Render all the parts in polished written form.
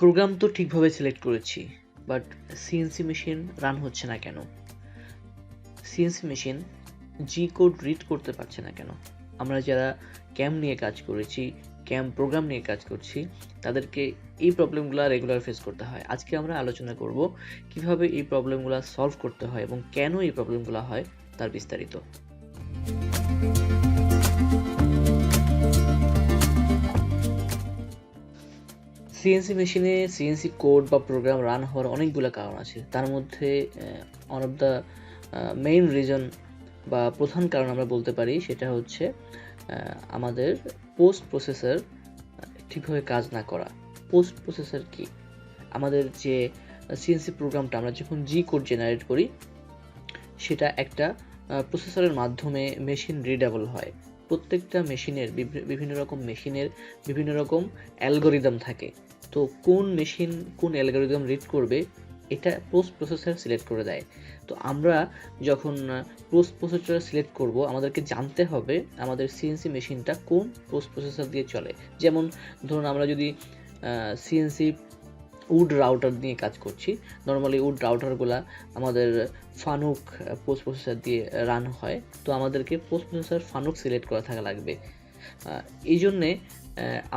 Programme তো ঠিকভাবে select করেছি, বাট সিএনসি মেশিন রান হচ্ছে না কেন? সিএনসি মেশিন জি কোড রিড করতে পারছে না কেন? আমরা যারা ক্যাম নিয়ে কাজ করেছি, ক্যাম প্রোগ্রাম নিয়ে কাজ করছি, তাদেরকে এই প্রবলেমগুলো রেগুলার ফেস করতে হয়। আজকে আমরা আলোচনা করব কিভাবে এই প্রবলেমগুলো সলভ করতে হয় এবং কেন এই প্রবলেমগুলো হয় তার বিস্তারিত। সিএনসি মেশিনে সিএনসি কোড বা প্রোগ্রাম রান হওয়ার অনেকগুলো কারণ আছে। তার মধ্যে one of the main reason বা প্রধান কারণ আমরা বলতে পারি সেটা হচ্ছে আমাদের পোস্ট প্রসেসর ঠিকভাবে কাজ না করা। পোস্ট প্রসেসর কি? আমাদের যে সিএনসি প্রোগ্রামটা আমরা যখন জি কোড জেনারেট করি, সেটা একটা প্রসেসরের মাধ্যমে মেশিন রিডেবল হয়। প্রত্যেকটা মেশিনের বিভিন্ন রকম অ্যালগোরিদম থাকে। তো কোন মেশিন কোন অ্যালগোরিদম রিড করবে এটা পোস্ট প্রসেসর সিলেক্ট করে দেয়। তো আমরা যখন পোস্ট প্রসেসর সিলেক্ট করব, আমাদেরকে জানতে হবে আমাদের সিএনসি মেশিনটা কোন পোস্ট প্রসেসর দিয়ে চলে। যেমন ধরুন আমরা যদি সিএনসি উড রাউটার নিয়ে কাজ করছি, নর্মালি উড রাউটারগুলা আমাদের ফানুক পোস্ট প্রসেসর দিয়ে রান হয়। তো আমাদেরকে পোস্ট প্রসেসর ফানুক সিলেক্ট করা থাকা লাগবে। এই জন্যে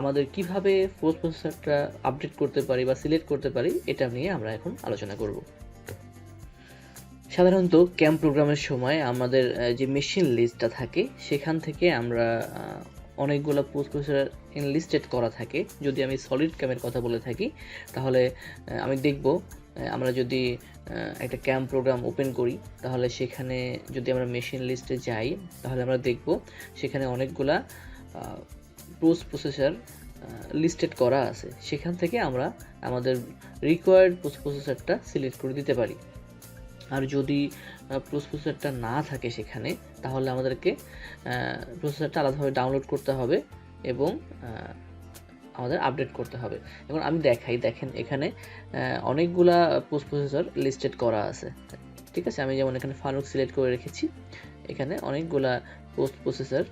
আমাদের কিভাবে পোস্ট প্রসেসরটা আপডেট করতে পারি বা সিলেক্ট করতে পারি এটা নিয়ে আমরা এখন আলোচনা করব। সাধারণত ক্যাম প্রোগ্রামের সময় আমাদের যে মেশিন লিস্টটা থাকে সেখান থেকে আমরা অনেকগুলো পোস্ট প্রসেসর এনলিস্টেড করা থাকে। যদি আমি সলিড ক্যামের কথা বলে থাকি তাহলে আমি দেখব আমরা যদি একটা ক্যাম প্রোগ্রাম ওপেন করি তাহলে সেখানে যদি আমরা মেশিন লিস্টে যাই তাহলে আমরা দেখব সেখানে অনেকগুলা পোস্ট প্রসেসর লিস্টেড করা আছে। সেখান থেকে আমরা আমাদের রিকোয়ার্ড পোস্ট প্রসেসরটা সিলেক্ট করে দিতে পারি। আর যদি পোস্ট প্রসেসরটা না থাকে সেখানে তাহলে আমাদেরকে প্রসেসরটা আলাদাভাবে ডাউনলোড করতে হবে এবং আমাদের আপডেট করতে হবে। এখন আমি দেখেন এখানে অনেকগুলা পোস্ট প্রসেসর লিস্টেড করা আছে। ঠিক আছে, আমি যেমন এখানে ফানুক সিলেক্ট করে রেখেছি, এখানে অনেকগুলা পোস্ট প্রসেসর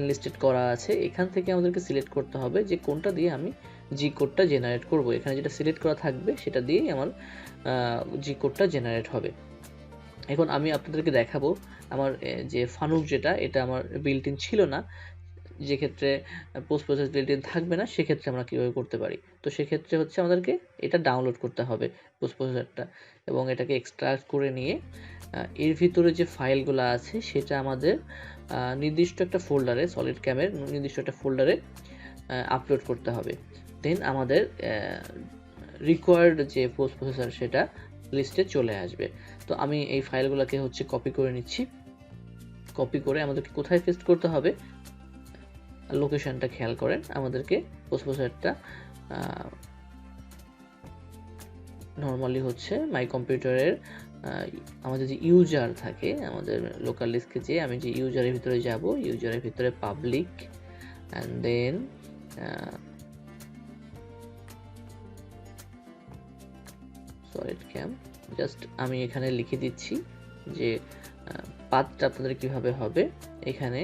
লিস্টেড করা আছে। এখান থেকে আমাদেরকে সিলেক্ট করতে হবে যে কোনটা দিয়ে আমি জি কোডটা জেনারেট করব। এখানে যেটা সিলেক্ট করা থাকবে সেটা দিয়েই আমার জি কোডটা জেনারেট হবে। এখন আমি আপনাদেরকে দেখাবো আমার যে ফানুক যেটা এটা আমার বিল্ট ইন ছিল না, যে ক্ষেত্রে পোস্ট প্রসেস বিল্ট ইন থাকবে না, সেক্ষেত্রে আমরা কীভাবে করতে পারি। তো সেক্ষেত্রে হচ্ছে আমাদেরকে এটা ডাউনলোড করতে হবে পোস্ট প্রসেসরটা এবং এটাকে এক্সট্রাক্ট করে নিয়ে এর ভিতরে যে ফাইলগুলো আছে সেটা আমাদের নির্দিষ্ট একটা ফোল্ডারে, সলিড ক্যামের নির্দিষ্ট একটা ফোল্ডারে আপলোড করতে হবে। দেন আমাদের রিকোয়ার্ড যে পোস্ট প্রসেসর সেটা লিস্টে চলে আসবে। তো আমি এই ফাইলগুলোকে হচ্ছে কপি করে নিচ্ছি। কপি করে আমাদেরকে কোথায় পেস্ট করতে হবে লোকেশনটা খেয়াল করেন। আমাদেরকে পোস্ট প্রসেসরটা নর্মালি হচ্ছে মাই কম্পিউটারের আমাদের যে ইউজার থাকে আমাদের লোকাল ডিস্কে, যে আমি যে ইউজারের ভিতরে যাব, ইউজারের ভিতরে public and then solid cam, just আমি এখানে লিখে দিচ্ছি যে পাথটা আপনাদের কিভাবে হবে। এখানে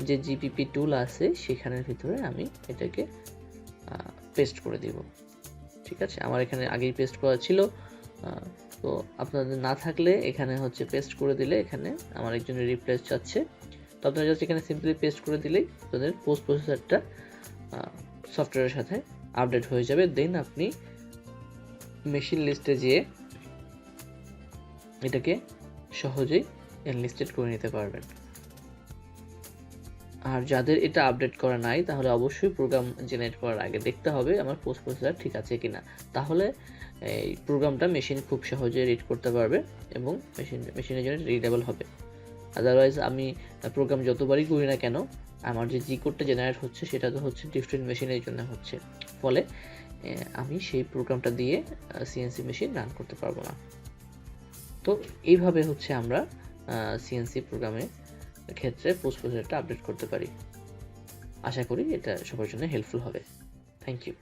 যে জিপিপি টুল আছে সেখানের ভিতরে আমি এটাকে পেস্ট করে দিব। ঠিক আছে, আমার এখানে আগেই পেস্ট করা ছিল, তো আপনাদের না থাকলে এখানে হচ্ছে পেস্ট করে দিলে এখানে আমার একজনের রিপ্লেস চাচ্ছে, তো আপনারা জাস্ট এখানে সিম্পলি পেস্ট করে দিলেই আপনাদের পোস্ট প্রসেসরটা সফটওয়্যারের সাথে আপডেট হয়ে যাবে। দেন আপনি মেশিন লিস্টে যেয়ে এটাকে সহজেই এনলিস্টেড করে নিতে পারবেন। আর যাদের এটা আপডেট করা নাই তাহলে অবশ্যই প্রোগ্রাম জেনারেট করার আগে দেখতে হবে আমার পোস্ট প্রসেসর ঠিক আছে কিনা, তাহলে এই প্রোগ্রামটা মেশিন খুব সহজে রিড করতে পারবে এবং মেশিনের জন্য রিডেবল হবে। আদারওয়াইজ আমি প্রোগ্রাম যতবারই করি না কেন আমার যে জি কোডটা জেনারেট হচ্ছে সেটা তো হচ্ছে ডিফারেন্ট মেশিনের জন্য হচ্ছে, ফলে আমি সেই প্রোগ্রামটা দিয়ে সিএনসি মেশিন রান করতে পারবো না। তো এইভাবে হচ্ছে আমরা সিএনসি প্রোগ্রামের ক্ষেত্রে পোস্ট প্রসেসরটা আপডেট করতে পারি। আশা করি এটা সবার জন্য হেল্পফুল হবে। Thank you.